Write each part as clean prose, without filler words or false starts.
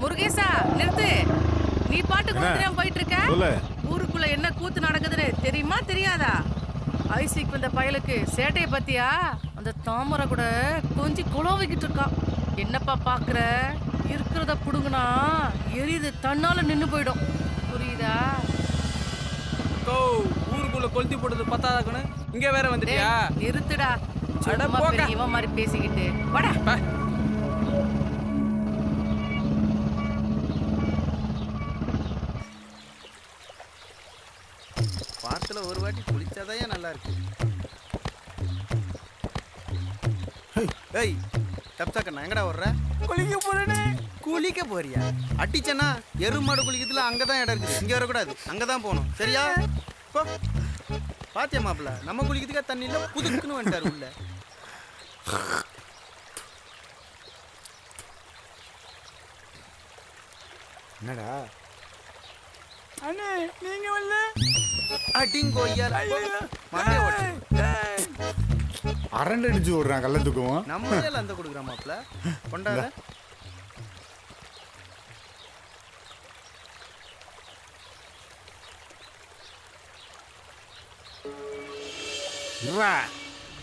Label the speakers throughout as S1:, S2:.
S1: முருகேசா நிறுத்து. நீ பாட்டு கொடுத்துறேன் போயிட்டு இருக்க. ஊருக்குள்ள என்ன கூத்து நடக்குதுன்னு தெரியுமா தெரியாதா? ஐசிக்கு வந்த பயலுக்கு சேட்டைய பத்தியா? அந்த தாமரை கூட கொஞ்சம் குழவிக்கிட்டு இருக்கான். என்னப்பா பாக்குற? இருக்கிறத புடுங்குனா எரியுது தன்னால நின்னு போயிடும். புரியுதா?
S2: ஊருக்குள்ள கொளுத்தி போட்டது பத்தாதாக்கணு இங்க வேற வந்துட்டியா?
S1: நிறுத்துடா. சும்மா பெரியவன் மாதிரி பேசிக்கிட்டு வாடா.
S3: வாரத்துல ஒரு வாட்டி குளிச்சாதான் நல்லா இருக்கு. ஏய் தப்சாக்கண்ணா எங்கடா வர்ற?
S2: குளிக்க போறேனே.
S3: குளிக்க போறியா? அட்டிச்சனா எருமாடு குளிக்கிறதுல அங்கதான் இடம் இருக்குது, இங்க வரக்கூடாது, அங்கதான் போகணும். சரியா? போ. பாத்தியா மாப்பிள்ள, நம்ம குளிக்கிறதுக்கா தண்ணி இல்ல, புதுக்குன்னு வந்துட்டாரு உள்ள.
S4: என்னடா
S2: அண்ணே நீங்க வரல?
S3: அடிங்கோய்யா மண்டே ஓட்டு.
S4: அரண்டு அடிச்சு விடுறான் கள்ளத்துக்கும்.
S3: நம்ம அந்த கொடுக்குறான் மாப்பிள்ள. கொண்டாட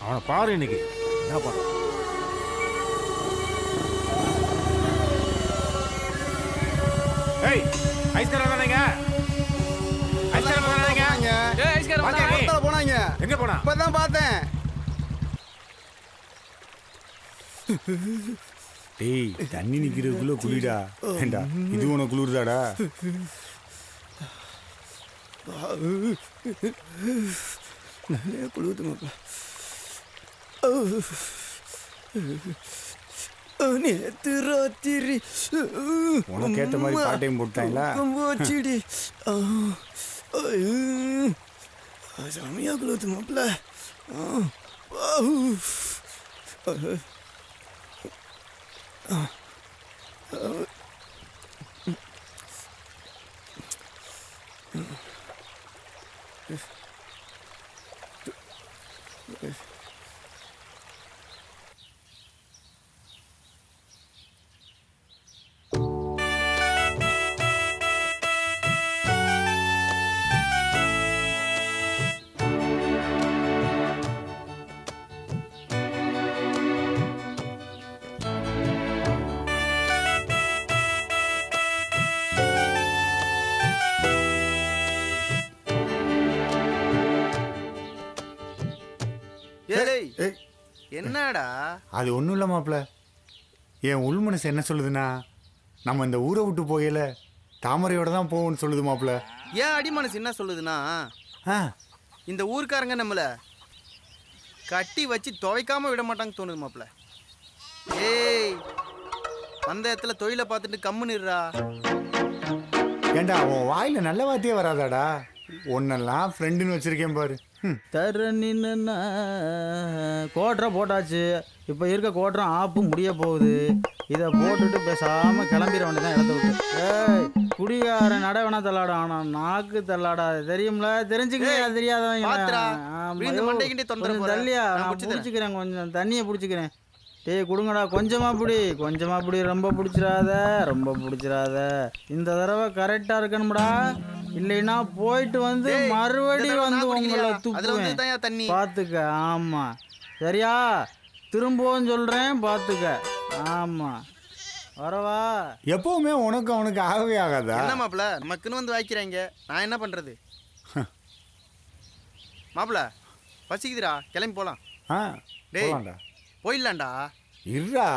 S4: அவனை பாரு இன்னைக்கு என்ன பண்ண. ஏய் ஐஸ்கார வந்தாங்க. ஐஸ்கார வந்தாங்க.
S2: ஏய் ஐஸ்கார
S3: பாத்தா போனாங்க.
S4: எங்க போனா?
S3: இப்பதான் பார்த்தேன்.
S4: டேய் தண்ணி நிக்கிறதுக்குள்ள குளிடா. ஏண்டா இது உனக்கு குளிர்தாடா?
S3: நிறைய குளிர்து மாப்பிள்ள. நேத்து ராத்திரி
S4: உனக்கு ஏத்த மாதிரி பாட்டையும் போட்டாங்களா?
S3: போச்சுடி. செமையா குளிர்து மாப்பிள்ள. என்னடா
S4: அது ஒன்றும் இல்லை மாப்பிள்ள. என் உள் மனசு என்ன சொல்லுதுன்னா, நம்ம இந்த ஊரை விட்டு போகல தாமரையோட தான் போவோம்னு சொல்லுது மாப்பிள்ள.
S3: ஏன் அடி மனசு என்ன சொல்லுதுன்னா, இந்த ஊருக்காரங்க நம்மள கட்டி வச்சு துவைக்காம விட மாட்டாங்க தோணுது மாப்பிள்ள. ஏய் அந்த இடத்துல தொழிலை பார்த்துட்டு கம்முன்னுடுறா.
S4: ஏண்டா உன் வாயில நல்ல வார்த்தையே வராதாடா? ஒன்னெல்லாம் ஃப்ரெண்டுன்னு வச்சிருக்கேன் பாரு.
S5: தர நின்னா கோட்டரை போட்டாச்சு. இப்போ இருக்க கோட்டரம் ஆப்பு முடிய போகுது. இதை போட்டுட்டு பேசாமல் கிளம்பிட வேண்டியதான் இடத்த விட்டு. ஏய் குடிகார நட வேணா தள்ளாடும், ஆனால் நாக்கு தள்ளாடாது தெரியும்ல? தெரிஞ்சுக்க தெரியாதவங்க கொஞ்சம் தள்ளியா நான் பிடிச்சிக்கிறேன். கொஞ்சம் தண்ணியை பிடிச்சிக்கிறேன். டேய் கொடுங்கடா கொஞ்சமாக பிடி, கொஞ்சமாக பிடி. ரொம்ப பிடிச்சிடாத, ரொம்ப பிடிச்சிடாத. இந்த தடவை கரெக்டாக இருக்கணும்டா. இல்லைன்னா போயிட்டு வந்து மறுபடியும் வந்து உங்களை தூக்குவேன் பார்த்துக்க. ஆமாம் சரியா? திரும்பவும் சொல்கிறேன் பார்த்துக்க. ஆமாம் வரவா?
S4: எப்பவுமே உனக்கு அவனுக்கு ஆகவே ஆகாதா?
S3: என்ன மாப்பிள்ள நமக்குன்னு வந்து வாய்க்கிறாங்க, நான் என்ன பண்ணுறது? மாப்பிள்ள பசிக்குதுடா, கிளம்பி போகலாம். டேய் போயிடலாம்டா.
S4: இருடா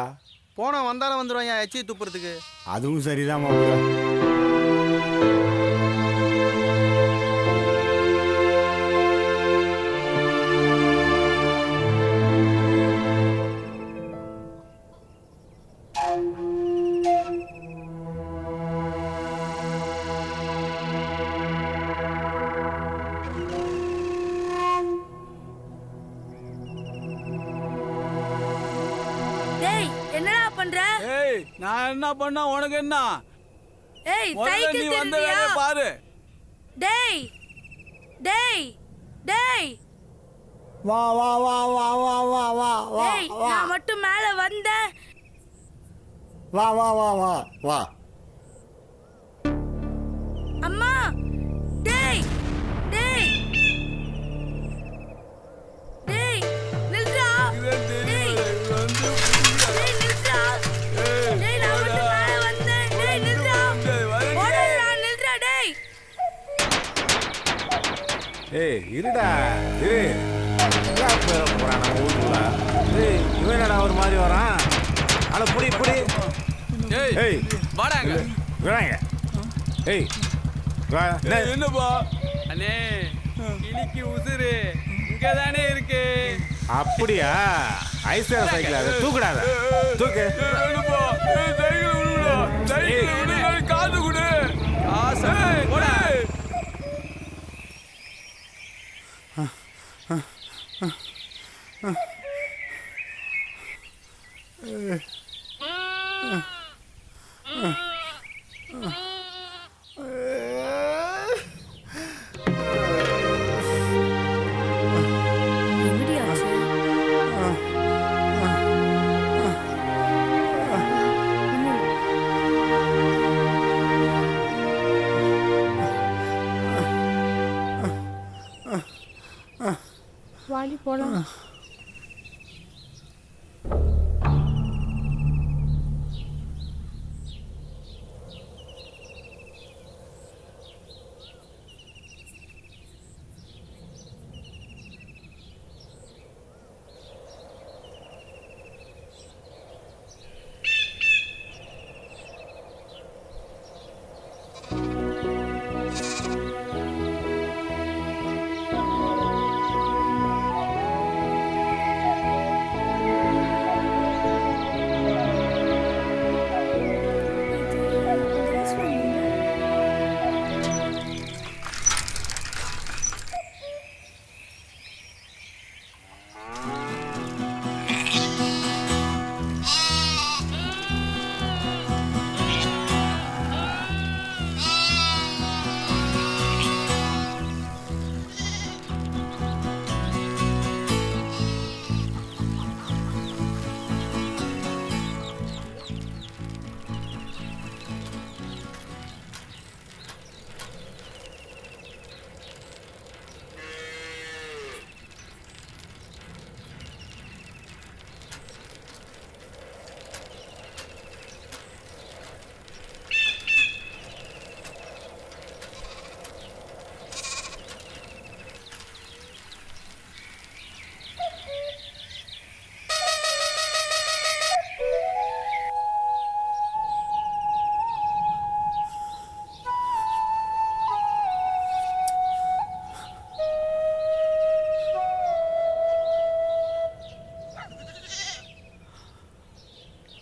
S3: போன வந்தாலும் வந்துடுவாங்க எச்சி துப்புறதுக்கு.
S4: அதுவும் சரிதான் மாப்பிள்ள.
S2: நான் என்ன பண்ணா உனக்கு என்ன?
S1: ஏய்
S2: நீ வந்த வேலைய பாரு.
S1: டேய் டேய் டேய்
S4: வா வா வா வா வா வா வா வா.
S1: நான் மட்டும் மேல வந்தேன்.
S4: வா வா வா வா வா.
S6: அம்மா டேய் டேய் டேய் நில்றா டேய் டேய் நில்றா டேய் நான் வந்து மேல வந்தேன் டேய் நில்றா ஓடுடா நில்றா டேய்
S7: ஏய் இருடா இரு எங்கடா போறான் நம்ம ஊருக்குள்ள ஏய் இவன் என்னடா ஒரு மாதிரி வரான் அட புடி புடி ஏய்
S2: வாடாங்க
S7: விடாங்க ஏய் வா
S2: என்னப்பா அண்ணே கிளிக்கு உசுரு இங்க தானே இருக்கு
S7: அப்படியா ஐஸ்வர்யா சைக்கிள் அதை தூக்குடாத தூக்கு
S2: என்னப்பா சைக்கிள் விடுடா சைக்கிள் விடு காசு கொடு காசு போடா
S6: என்னடி ஆச்சு வாடி போலாம்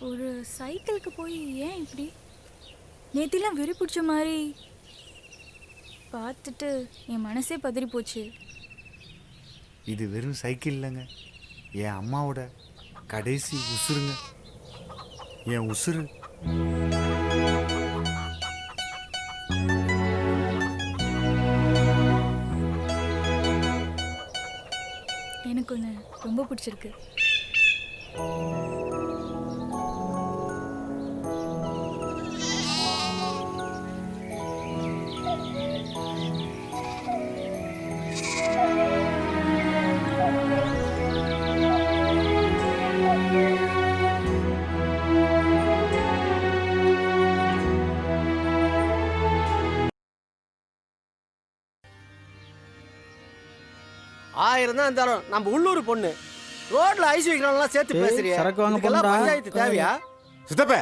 S6: ஒரு சைக்கிளுக்கு போய் ஏன் இப்படி நேத்திலாம் வெறி பிடிச்ச மாதிரி பார்த்துட்டு என் மனசே பதறி போச்சு.
S4: இது வெறும் சைக்கிள் இல்லைங்க, என் அம்மாவோட கடைசி உசுருங்க, என் உசுரு.
S6: எனக்கு ஒன்று ரொம்ப பிடிச்சிருக்கு.
S8: ஆயிரம் தான் இருந்தாலும் நம்ம உள்ளூர் பொண்ணு ரோட்ல ஐஸ் வைக்கிறவங்களாம் சேர்த்து பேசுறியா?
S5: சரக்கு வாங்க
S8: இதுக்கெல்லாம்
S5: போறா?
S8: பஞ்சாயத்து தேவையா?
S7: சித்தப்ப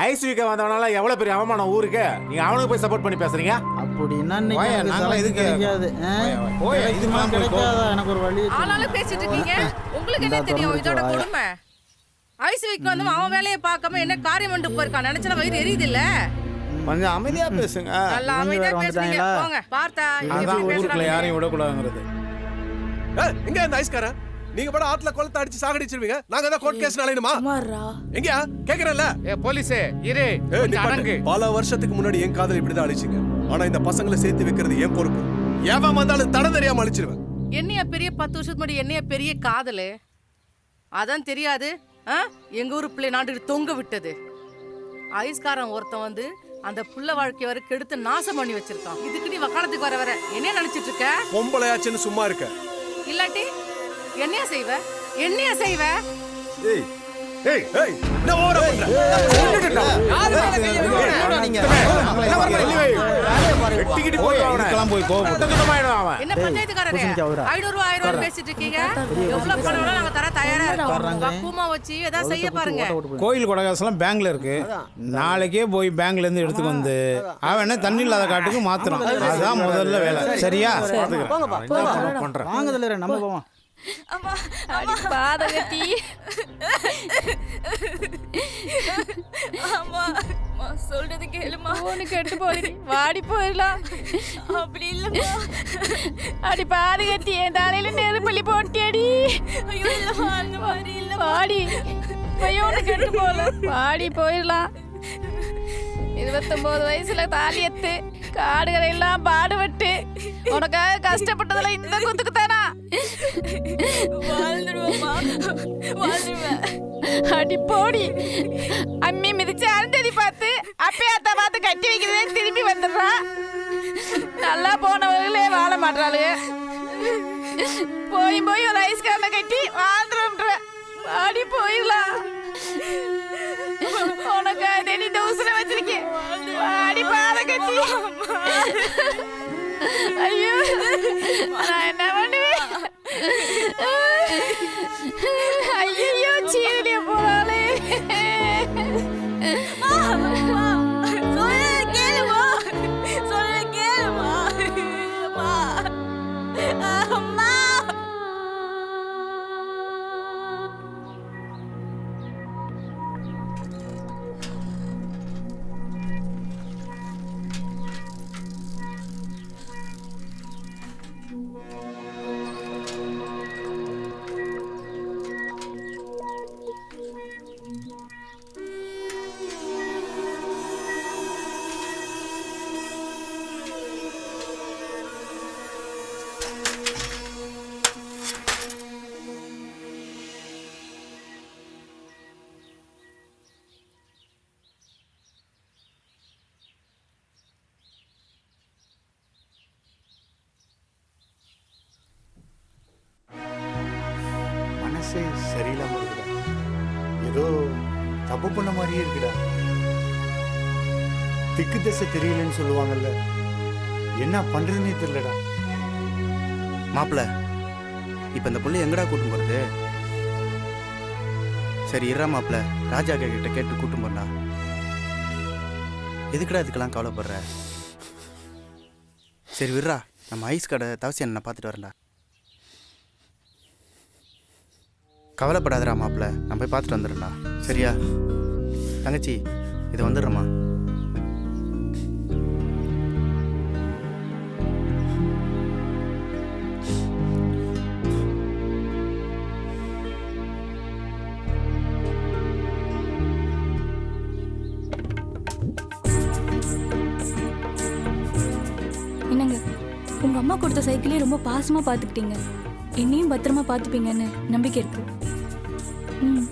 S7: ஐஸ் வீக்க வந்தவனால எவ்வளவு பெரிய அவமானம் ஊருக்கு, நீங்க அவனுக்கு போய் சப்போர்ட் பண்ணி பேசுறீங்க.
S5: அப்படின்னா
S7: போயா, நாங்களாம் இதுக்கு
S5: கிடைக்காது.
S7: போயா, இதுக்கு மேல
S5: கிடைக்காதா? எனக்கு ஒரு வழி இருக்கு.
S1: ஆளாலும் பேசிட்டு இருக்கீங்க. உங்களுக்கு என்ன தெரியும் இதோட கொடுமை? ஐஸ் வீக் வந்து அவன் வேலையை பார்க்காம என்ன காரியம் பண்ணிட்டு போயிருக்கான் நினைச்சா வயிறு எரியுது இல்ல?
S7: கொஞ்சம் அமைதியா பேசுங்க.
S1: நல்லா அமைதியா பேசுறீங்க. போங்க பார்த்தா
S7: அதான் ஊருக்குள்ள யாரையும் விடக்கூடாதுங்கிறது.
S9: எங்க இந்த ஐஸ்காரன்? நீங்க பட ஆட்ல கொளத்த அடிச்சு சாகடிச்சிருவீங்க. நாங்க தான் கோர்ட் கேஸ் நாளையுமா?
S6: குமாரா
S9: எங்கயா கேக்குறல்ல?
S7: போலீஸே இரு, அடங்கு.
S9: பல வருஷத்துக்கு முன்னாடி என் காதல் இப்படிதான் அழிச்சிங்க. ஆனா இந்த பசங்களை சேர்த்து வைக்கிறது என் பொறுப்பு. ஏவன் வந்தாலும் தட தெரியாம அழிச்சிருவேன்.
S1: என்னைய பெரிய 10 வருஷத்துக்கு முன்னாடி என்னைய பெரிய காதலு அதான் தெரியாது. எங்க ஊரு பிள்ளை நாட்டுக்கு தொங்க விட்டது. ஐஸ்காரன் ஒருத்தன் வந்து அந்த புள்ள வாழ்க்கைய வர கெடுத்து நாசம் பண்ணி வச்சிருக்கான். இதுக்கு நீ வக்காலத்துக்கு வர என்ன நினைச்சிட்டு இருக்க?
S9: பொம்பளையாச்சுன்னு சும்மா இருக்க.
S1: இல்லாட்டி என்னையா செய்வ? என்னையா செய்வ?
S7: ஏய்
S9: ஏய் ஏய் என்ன ஓவரா பண்ற?
S7: வெட்டிக்கிட்டு போய் அவனுக்கெல்லாம் போய் கோவப்பட்டு அவன்.
S1: என்ன பஞ்சாயத்துக்காரரே 500 ரூபாய் 1000 ரூபாய் பேசிட்டு இருக்கீங்க? எவ்வளவு பணம் வேணாலும் நாங்க தர தயாரா இருக்கோம். பக்குவமா வச்சு ஏதாவது செய்ய பாருங்க.
S10: கோயில் கொடகாசெல்லாம் பேங்க்ல இருக்கு. நாளைக்கே போய் பேங்க்ல இருந்து எடுத்துட்டு வந்து அவன் என்ன தண்ணி இல்லாத காட்டுக்கு மாத்துறான். அதுதான் முதல்ல வேலை. சரியா?
S7: பண்றேன்.
S5: வாங்க தலைவரே நம்ம போவோம்.
S6: அம்மா அடி பாதகத்தி. அம்மா அம்மா சொல்றது கேளுமா. உனக்கு எடுத்து போயிடு. வாடி போயிடலாம். அப்படி இல்லம்மா. அடி பாதகத்தி என் தலையில நெருப்பள்ளி போட்டியடி. ஐயோ இல்லம்மா அந்த மாதிரி இல்ல. வாடி ஐயோ உனக்கு எடுத்து போகல. வாடி போயிடலாம். 29 வயசுல தாலி எத்து காடுகளை எல்லாம் பாடுபட்டு உனக்காக கஷ்டப்பட்டதுல இந்த குத்துக்கு தானா வாழ்ந்துருவேம்மா வாழ்ந்துருவேன். அடி போடி அம்மி மிதிச்சு அருந்ததி பார்த்து அப்பயாத்த பார்த்து கட்டி வைக்கிறதே திரும்பி வந்துடுறா. நல்லா போனவர்களே வாழ மாட்டாளுங்க. போய் போய் ஒரு ஐஸ்காரனை கட்டி வாழ்ந்துருன்ற. அடி போயிடலாம். உனக்காக நீ தூசணை வச்சிருக்கேன். வாடி பாத கட்டி. ஐயோ நான் என்ன பண்ணுவேன்? ஐயோ சீரடிய போறாளே. சொல்ல கேளுமா சொல்ல கேளுமா. அம்மா
S4: மனசே சரியில்லாம இருக்குடா. ஏதோ தப்பு பண்ண மாதிரியே இருக்குடா. திக்கு திசை தெரியலன்னு சொல்லுவாங்கல்ல, என்ன பண்றதுன்னே தெரியலடா.
S3: மாப்பிள்ள இப்போ இந்த புள்ளி எங்கடா கூட்டும் போகிறது? சரி இருறா மாப்பிள்ள, ராஜா கிட்ட கேட்டு கூட்டும் போறா. எதுக்குடா இதுக்கெல்லாம் கவலைப்படுற? சரி விட்றா, நம்ம ஐஸ் கடை தவசி அண்ணனை பார்த்துட்டு வரேன்டா. கவலைப்படாதடா மாப்பிள்ள, நான் போய் பார்த்துட்டு வந்துடுறேன்டா. சரியா தங்கச்சி, இது வந்துடுறேம்மா.
S6: என்னங்க உங்க அம்மா கொடுத்த சைக்கிளே ரொம்ப பாசமா பார்த்துக்கிட்டீங்க. என்னையும் பத்திரமா பார்த்துப்பீங்கன்னு நம்பிக்கை இருக்கு. ம்